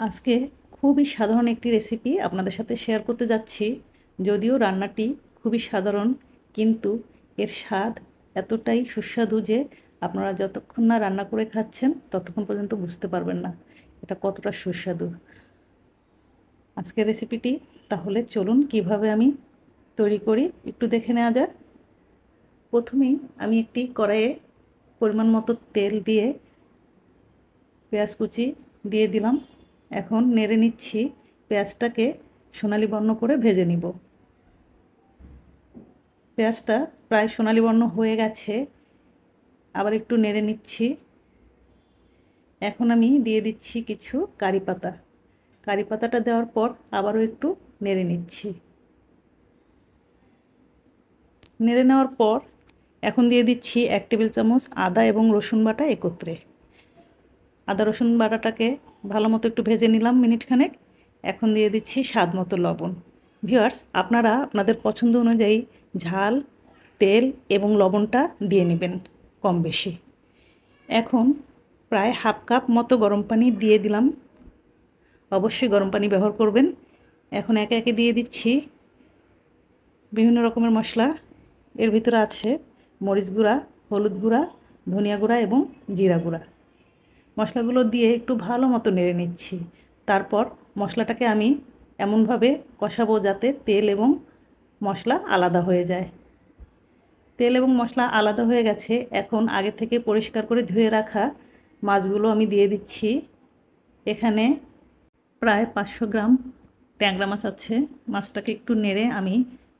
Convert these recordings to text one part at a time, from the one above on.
আজকে খুবই সাধারণ একটি রেসিপি আপনাদের সাথে শেয়ার করতে যাচ্ছি। যদিও রান্নাটি খুবই সাধারণ, কিন্তু এর স্বাদ এতটাই সুস্বাদু যে আপনারা যতক্ষণ না রান্না করে খাচ্ছেন ততক্ষণ পর্যন্ত বুঝতে পারবেন না এটা কতটা সুস্বাদু। আজকের রেসিপিটি তাহলে চলুন কিভাবে আমি তৈরি করি একটু দেখে নেওয়া যাক। প্রথমেই আমি একটি কড়াইয়ে পরিমাণ মতো তেল দিয়ে পেঁয়াজ কুচি দিয়ে দিলাম। এখন নেড়ে নিচ্ছি, পেঁয়াজটাকে সোনালি বর্ণ করে ভেজে নিব। পেঁয়াজটা প্রায় সোনালি বর্ণ হয়ে গেছে, আবার একটু নেড়ে নিচ্ছি। এখন আমি দিয়ে দিচ্ছি কিছু কারি পাতা। কারি পাতাটা দেওয়ার পর আবারও একটু নেড়ে নিচ্ছি। নেড়ে নেওয়ার পর এখন দিয়ে দিচ্ছি 1 টেবিল চামচ আদা এবং রসুন বাটা একত্রে। আদা রসুন বাটাটাকে ভালো মতো একটু ভেজে নিলাম মিনিটখানেক। এখন দিয়ে দিচ্ছি স্বাদ মতো লবণ। ভিউয়ার্স, আপনারা আপনাদের পছন্দ অনুযায়ী ঝাল, তেল এবং লবণটা দিয়ে নেবেন কম বেশি। এখন প্রায় হাফ কাপ মতো গরম পানি দিয়ে দিলাম। অবশ্যই গরম পানি ব্যবহার করবেন। এখন একে একে দিয়ে দিচ্ছি বিভিন্ন রকমের মশলা। এর ভিতরে আছে মরিচ গুঁড়া, হলুদ গুঁড়া, ধনিয়া গুঁড়া এবং জিরা গুঁড়া। মশলাগুলো দিয়ে একটু ভালো মতো নেড়ে নিচ্ছি। তারপর মশলাটাকে আমি এমনভাবে কষাবো যাতে তেল এবং মশলা আলাদা হয়ে যায়। তেল এবং মশলা আলাদা হয়ে গেছে। এখন আগে থেকে পরিষ্কার করে ধুয়ে রাখা মাছগুলো আমি দিয়ে দিচ্ছি। এখানে প্রায় 500 গ্রাম ট্যাংরা মাছ আছে। মাছটাকে একটু নেড়ে আমি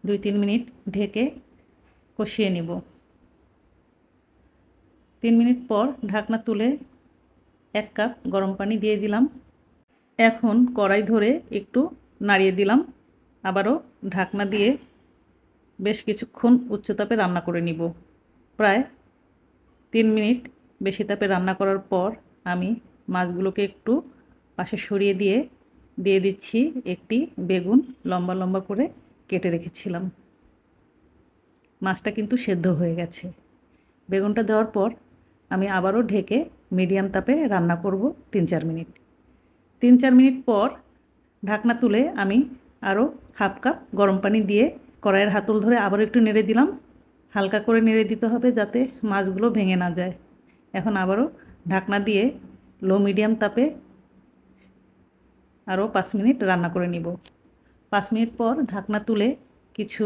2-3 মিনিট ঢেকে কষিয়ে নেব। 3 মিনিট পর ঢাকনা তুলে 1 কাপ গরম পানি দিয়ে দিলাম। এখন কড়াই ধরে একটু নাড়িয়ে দিলাম। আবারও ঢাকনা দিয়ে বেশ কিছুক্ষণ উচ্চ তাপে রান্না করে নিব। প্রায় 3 মিনিট বেশি তাপে রান্না করার পর আমি মাছগুলোকে একটু পাশে সরিয়ে দিয়ে দিচ্ছি একটি বেগুন লম্বা লম্বা করে কেটে রেখেছিলাম। মাছটা কিন্তু সেদ্ধ হয়ে গেছে। বেগুনটা দেওয়ার পর আমি আবারও ঢেকে মিডিয়াম তাপে রান্না করব 3-4 মিনিট। 3-4 মিনিট পর ঢাকনা তুলে আমি আরও হাফ কাপ গরম পানি দিয়ে কড়াইয়ের হাতল ধরে আবার একটু নেড়ে দিলাম। হালকা করে নেড়ে দিতে হবে যাতে মাছগুলো ভেঙে না যায়। এখন আবারও ঢাকনা দিয়ে লো মিডিয়াম তাপে আরও 5 মিনিট রান্না করে নিব। 5 মিনিট পর ঢাকনা তুলে কিছু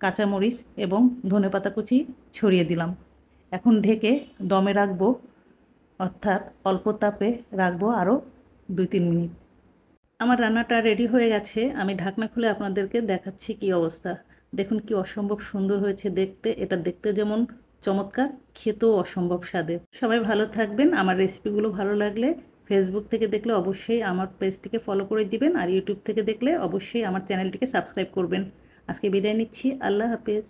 কাঁচামরিচ এবং ধনেপাতা কুচি ছড়িয়ে দিলাম। এখন ঢেকে দমে রাখবো, অর্থাৎ অল্প তাপে রাখবো আরও 2-3 মিনিট। আমার রান্নাটা রেডি হয়ে গেছে। আমি ঢাকনা খুলে আপনাদেরকে দেখাচ্ছি কি অবস্থা। দেখুন কি অসম্ভব সুন্দর হয়েছে দেখতে। এটা দেখতে যেমন চমৎকার, খেতেও অসম্ভব স্বাদের। সবাই ভালো থাকবেন। আমার রেসিপিগুলো ভালো লাগলে ফেসবুক থেকে দেখলে অবশ্যই আমার পেজটিকে ফলো করে দিবেন, আর ইউটিউব থেকে দেখলে অবশ্যই আমার চ্যানেলটিকে সাবস্ক্রাইব করবেন। আজকে বিদায় নিচ্ছি। আল্লাহ হাফেজ।